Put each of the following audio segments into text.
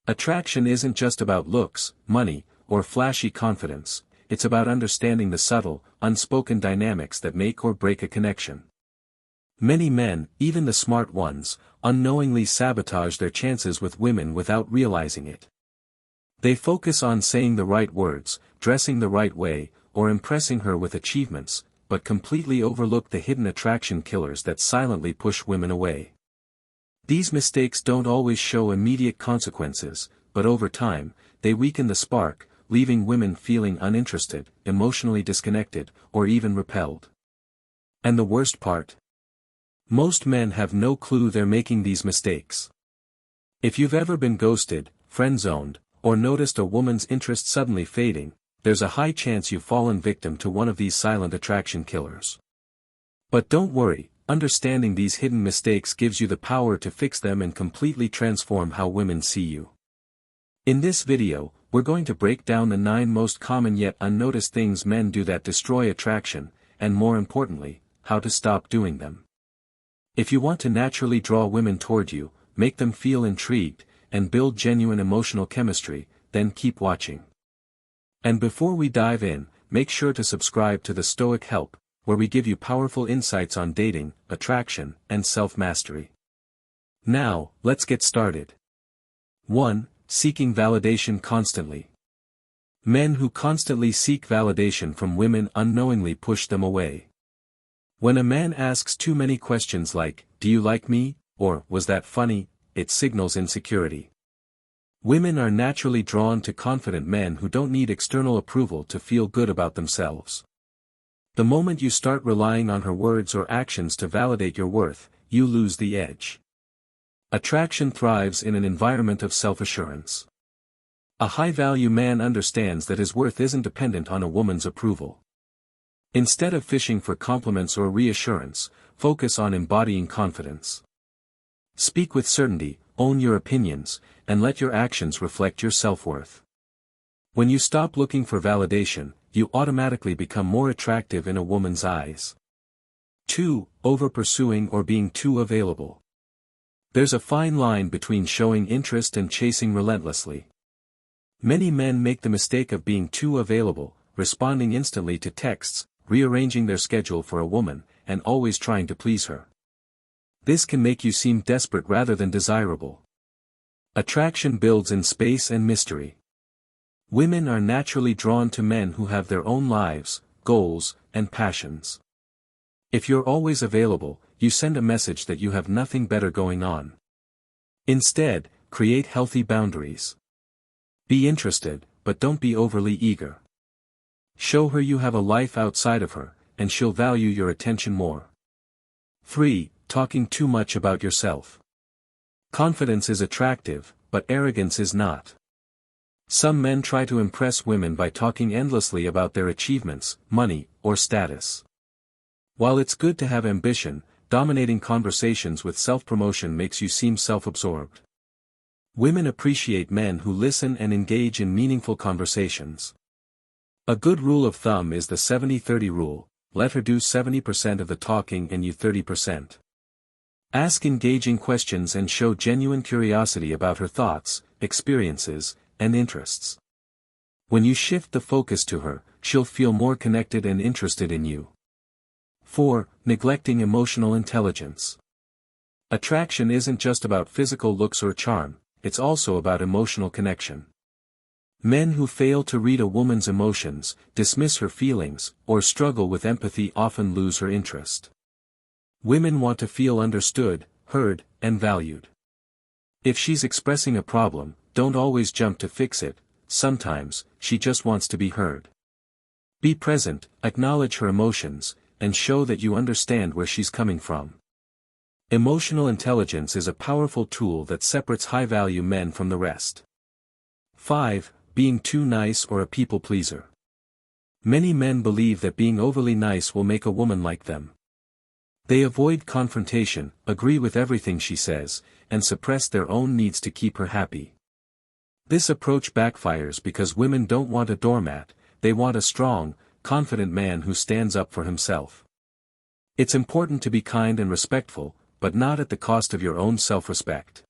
Attraction isn't just about looks, money, or flashy confidence, it's about understanding the subtle, unspoken dynamics that make or break a connection. Many men, even the smart ones, unknowingly sabotage their chances with women without realizing it. They focus on saying the right words, dressing the right way, or impressing her with achievements, but completely overlook the hidden attraction killers that silently push women away. These mistakes don't always show immediate consequences, but over time, they weaken the spark, leaving women feeling uninterested, emotionally disconnected, or even repelled. And the worst part? Most men have no clue they're making these mistakes. If you've ever been ghosted, friend-zoned, or noticed a woman's interest suddenly fading, there's a high chance you've fallen victim to one of these silent attraction killers. But don't worry. Understanding these hidden mistakes gives you the power to fix them and completely transform how women see you. In this video, we're going to break down the 9 most common yet unnoticed things men do that destroy attraction, and more importantly, how to stop doing them. If you want to naturally draw women toward you, make them feel intrigued, and build genuine emotional chemistry, then keep watching. And before we dive in, make sure to subscribe to the Stoichealp, where we give you powerful insights on dating, attraction, and self-mastery. Now, let's get started. 1. Seeking validation constantly. Men who constantly seek validation from women unknowingly push them away. When a man asks too many questions like, "Do you like me?" or "Was that funny?" it signals insecurity. Women are naturally drawn to confident men who don't need external approval to feel good about themselves. The moment you start relying on her words or actions to validate your worth, you lose the edge. Attraction thrives in an environment of self-assurance. A high-value man understands that his worth isn't dependent on a woman's approval. Instead of fishing for compliments or reassurance, focus on embodying confidence. Speak with certainty, own your opinions, and let your actions reflect your self-worth. When you stop looking for validation, you automatically become more attractive in a woman's eyes. 2. Over-pursuing or being too available. There's a fine line between showing interest and chasing relentlessly. Many men make the mistake of being too available, responding instantly to texts, rearranging their schedule for a woman, and always trying to please her. This can make you seem desperate rather than desirable. Attraction builds in space and mystery. Women are naturally drawn to men who have their own lives, goals, and passions. If you're always available, you send a message that you have nothing better going on. Instead, create healthy boundaries. Be interested, but don't be overly eager. Show her you have a life outside of her, and she'll value your attention more. 3. Talking too much about yourself. Confidence is attractive, but arrogance is not. Some men try to impress women by talking endlessly about their achievements, money, or status. While it's good to have ambition, dominating conversations with self-promotion makes you seem self-absorbed. Women appreciate men who listen and engage in meaningful conversations. A good rule of thumb is the 70-30 rule: let her do 70% of the talking and you 30%. Ask engaging questions and show genuine curiosity about her thoughts, experiences, and interests. When you shift the focus to her, she'll feel more connected and interested in you. 4. Neglecting emotional intelligence. Attraction isn't just about physical looks or charm, it's also about emotional connection. Men who fail to read a woman's emotions, dismiss her feelings, or struggle with empathy often lose her interest. Women want to feel understood, heard, and valued. If she's expressing a problem, don't always jump to fix it. Sometimes, she just wants to be heard. Be present, acknowledge her emotions, and show that you understand where she's coming from. Emotional intelligence is a powerful tool that separates high-value men from the rest. 5. Being too nice or a people pleaser. Many men believe that being overly nice will make a woman like them. They avoid confrontation, agree with everything she says, and suppress their own needs to keep her happy. This approach backfires because women don't want a doormat, they want a strong, confident man who stands up for himself. It's important to be kind and respectful, but not at the cost of your own self-respect.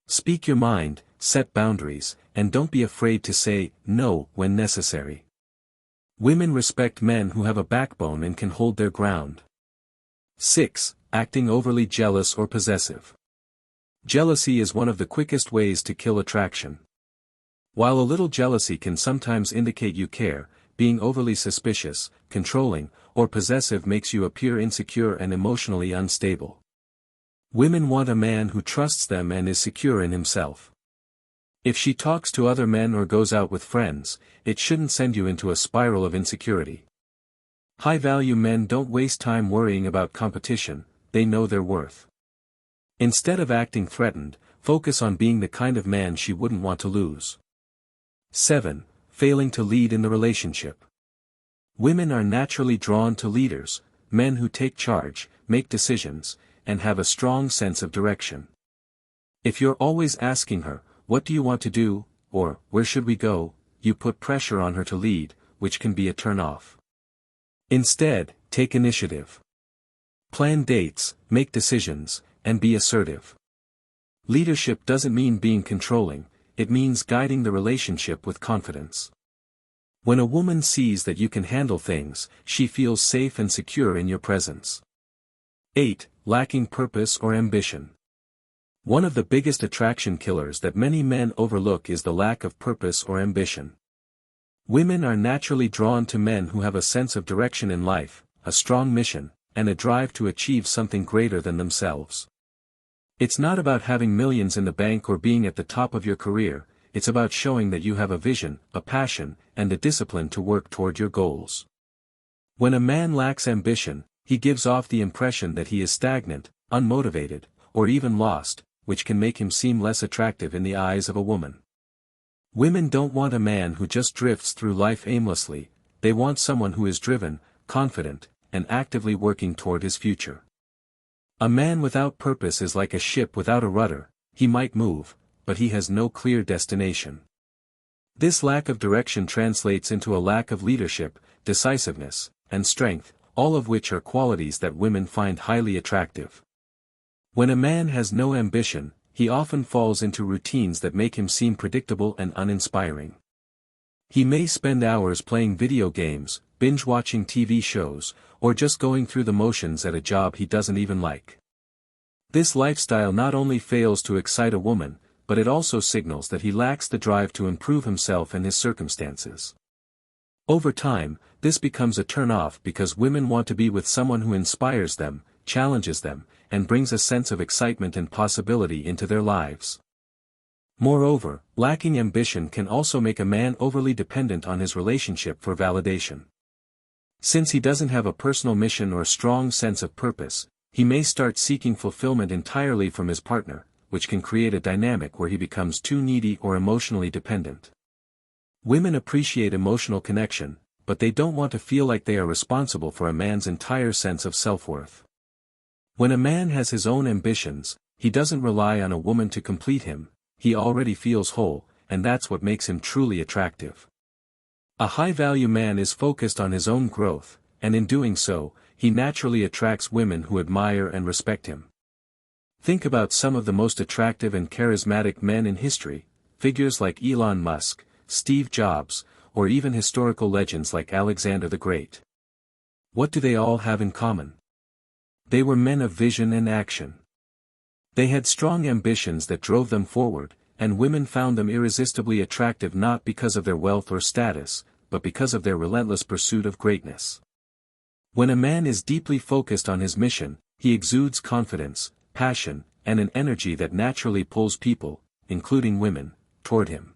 Speak your mind, set boundaries, and don't be afraid to say no when necessary. Women respect men who have a backbone and can hold their ground. 6. Acting overly jealous or possessive. Jealousy is one of the quickest ways to kill attraction. While a little jealousy can sometimes indicate you care, being overly suspicious, controlling, or possessive makes you appear insecure and emotionally unstable. Women want a man who trusts them and is secure in himself. If she talks to other men or goes out with friends, it shouldn't send you into a spiral of insecurity. High-value men don't waste time worrying about competition, they know their worth. Instead of acting threatened, focus on being the kind of man she wouldn't want to lose. 7. Failing to lead in the relationship. Women are naturally drawn to leaders, men who take charge, make decisions, and have a strong sense of direction. If you're always asking her, "What do you want to do?" or "Where should we go?" you put pressure on her to lead, which can be a turn-off. Instead, take initiative. Plan dates, make decisions, and be assertive. Leadership doesn't mean being controlling, it means guiding the relationship with confidence. When a woman sees that you can handle things, she feels safe and secure in your presence. 8. Lacking purpose or ambition. One of the biggest attraction killers that many men overlook is the lack of purpose or ambition. Women are naturally drawn to men who have a sense of direction in life, a strong mission, and a drive to achieve something greater than themselves. It's not about having millions in the bank or being at the top of your career, it's about showing that you have a vision, a passion, and the discipline to work toward your goals. When a man lacks ambition, he gives off the impression that he is stagnant, unmotivated, or even lost, which can make him seem less attractive in the eyes of a woman. Women don't want a man who just drifts through life aimlessly, they want someone who is driven, confident, and actively working toward his future. A man without purpose is like a ship without a rudder, he might move, but he has no clear destination. This lack of direction translates into a lack of leadership, decisiveness, and strength, all of which are qualities that women find highly attractive. When a man has no ambition, he often falls into routines that make him seem predictable and uninspiring. He may spend hours playing video games, binge-watching TV shows, or just going through the motions at a job he doesn't even like. This lifestyle not only fails to excite a woman, but it also signals that he lacks the drive to improve himself and his circumstances. Over time, this becomes a turn-off because women want to be with someone who inspires them, challenges them, and brings a sense of excitement and possibility into their lives. Moreover, lacking ambition can also make a man overly dependent on his relationship for validation. Since he doesn't have a personal mission or strong sense of purpose, he may start seeking fulfillment entirely from his partner, which can create a dynamic where he becomes too needy or emotionally dependent. Women appreciate emotional connection, but they don't want to feel like they are responsible for a man's entire sense of self-worth. When a man has his own ambitions, he doesn't rely on a woman to complete him, he already feels whole, and that's what makes him truly attractive. A high-value man is focused on his own growth, and in doing so, he naturally attracts women who admire and respect him. Think about some of the most attractive and charismatic men in history, figures like Elon Musk, Steve Jobs, or even historical legends like Alexander the Great. What do they all have in common? They were men of vision and action. They had strong ambitions that drove them forward, and women found them irresistibly attractive not because of their wealth or status, but because of their relentless pursuit of greatness. When a man is deeply focused on his mission, he exudes confidence, passion, and an energy that naturally pulls people, including women, toward him.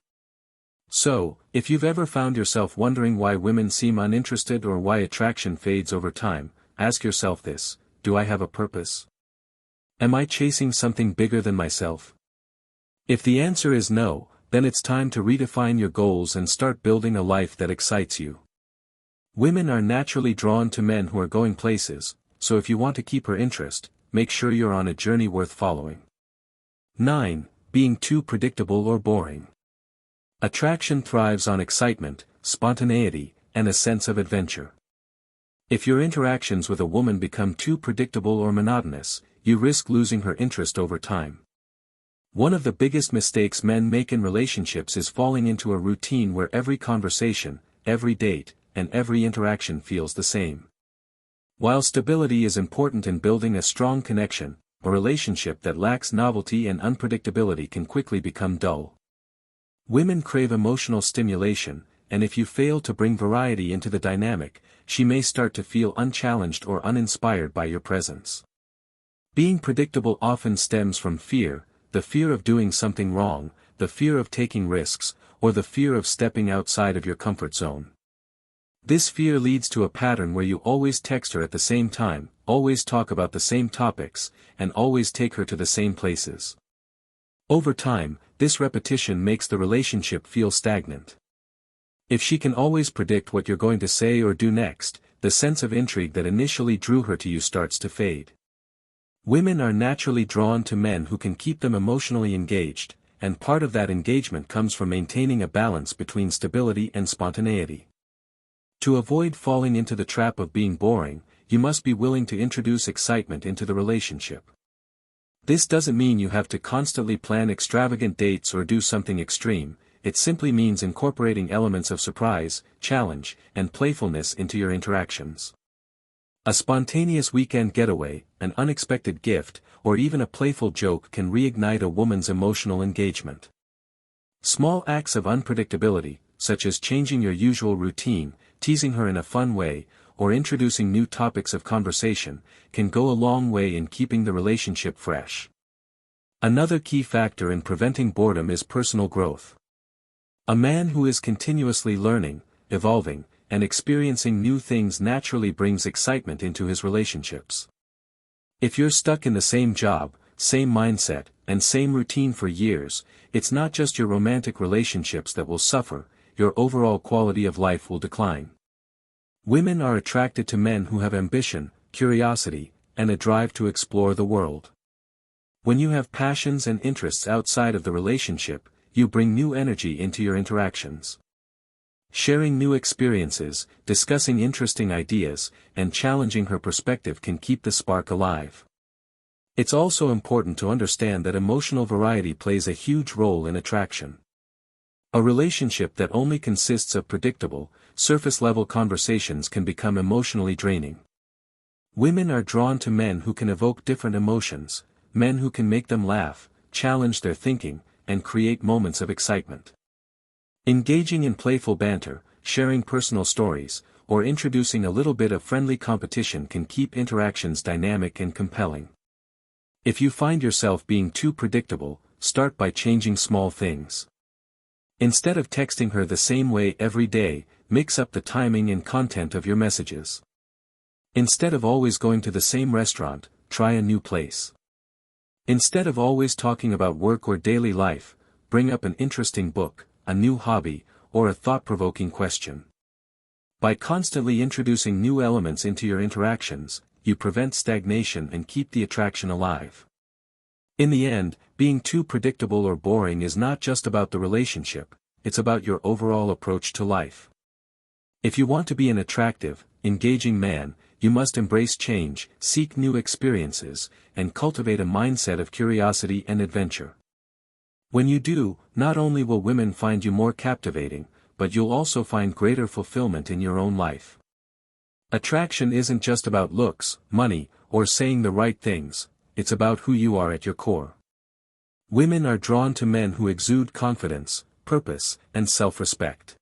So, if you've ever found yourself wondering why women seem uninterested or why attraction fades over time, ask yourself this: do I have a purpose? Am I chasing something bigger than myself? If the answer is no, then it's time to redefine your goals and start building a life that excites you. Women are naturally drawn to men who are going places, so if you want to keep her interest, make sure you're on a journey worth following. 9. Being too predictable or boring. Attraction thrives on excitement, spontaneity, and a sense of adventure. If your interactions with a woman become too predictable or monotonous, you risk losing her interest over time. One of the biggest mistakes men make in relationships is falling into a routine where every conversation, every date, and every interaction feels the same. While stability is important in building a strong connection, a relationship that lacks novelty and unpredictability can quickly become dull. Women crave emotional stimulation, and if you fail to bring variety into the dynamic, she may start to feel unchallenged or uninspired by your presence. Being predictable often stems from fear, the fear of doing something wrong, the fear of taking risks, or the fear of stepping outside of your comfort zone. This fear leads to a pattern where you always text her at the same time, always talk about the same topics, and always take her to the same places. Over time, this repetition makes the relationship feel stagnant. If she can always predict what you're going to say or do next, the sense of intrigue that initially drew her to you starts to fade. Women are naturally drawn to men who can keep them emotionally engaged, and part of that engagement comes from maintaining a balance between stability and spontaneity. To avoid falling into the trap of being boring, you must be willing to introduce excitement into the relationship. This doesn't mean you have to constantly plan extravagant dates or do something extreme, it simply means incorporating elements of surprise, challenge, and playfulness into your interactions. A spontaneous weekend getaway, an unexpected gift, or even a playful joke can reignite a woman's emotional engagement. Small acts of unpredictability, such as changing your usual routine, teasing her in a fun way, or introducing new topics of conversation, can go a long way in keeping the relationship fresh. Another key factor in preventing boredom is personal growth. A man who is continuously learning, evolving, and experiencing new things naturally brings excitement into his relationships. If you're stuck in the same job, same mindset, and same routine for years, it's not just your romantic relationships that will suffer, your overall quality of life will decline. Women are attracted to men who have ambition, curiosity, and a drive to explore the world. When you have passions and interests outside of the relationship, you bring new energy into your interactions. Sharing new experiences, discussing interesting ideas, and challenging her perspective can keep the spark alive. It's also important to understand that emotional variety plays a huge role in attraction. A relationship that only consists of predictable, surface-level conversations can become emotionally draining. Women are drawn to men who can evoke different emotions, men who can make them laugh, challenge their thinking, and create moments of excitement. Engaging in playful banter, sharing personal stories, or introducing a little bit of friendly competition can keep interactions dynamic and compelling. If you find yourself being too predictable, start by changing small things. Instead of texting her the same way every day, mix up the timing and content of your messages. Instead of always going to the same restaurant, try a new place. Instead of always talking about work or daily life, bring up an interesting book, a new hobby, or a thought-provoking question. By constantly introducing new elements into your interactions, you prevent stagnation and keep the attraction alive. In the end, being too predictable or boring is not just about the relationship, it's about your overall approach to life. If you want to be an attractive, engaging man, you must embrace change, seek new experiences, and cultivate a mindset of curiosity and adventure. When you do, not only will women find you more captivating, but you'll also find greater fulfillment in your own life. Attraction isn't just about looks, money, or saying the right things, it's about who you are at your core. Women are drawn to men who exude confidence, purpose, and self-respect.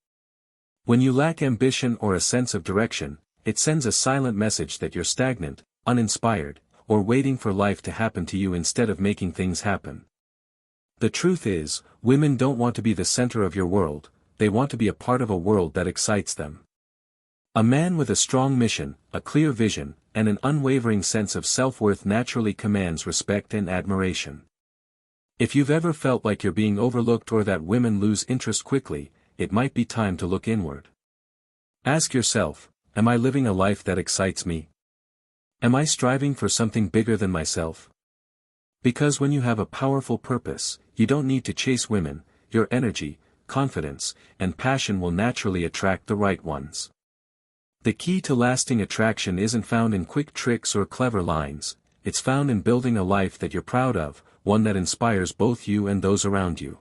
When you lack ambition or a sense of direction, it sends a silent message that you're stagnant, uninspired, or waiting for life to happen to you instead of making things happen. The truth is, women don't want to be the center of your world, they want to be a part of a world that excites them. A man with a strong mission, a clear vision, and an unwavering sense of self-worth naturally commands respect and admiration. If you've ever felt like you're being overlooked or that women lose interest quickly, it might be time to look inward. Ask yourself, am I living a life that excites me? Am I striving for something bigger than myself? Because when you have a powerful purpose, you don't need to chase women, your energy, confidence, and passion will naturally attract the right ones. The key to lasting attraction isn't found in quick tricks or clever lines, it's found in building a life that you're proud of, one that inspires both you and those around you.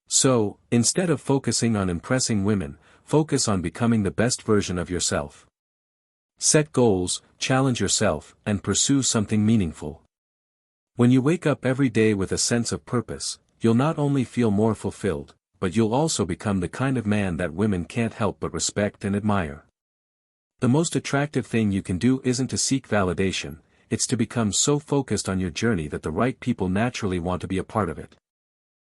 So, instead of focusing on impressing women, focus on becoming the best version of yourself. Set goals, challenge yourself, and pursue something meaningful. When you wake up every day with a sense of purpose, you'll not only feel more fulfilled, but you'll also become the kind of man that women can't help but respect and admire. The most attractive thing you can do isn't to seek validation, it's to become so focused on your journey that the right people naturally want to be a part of it.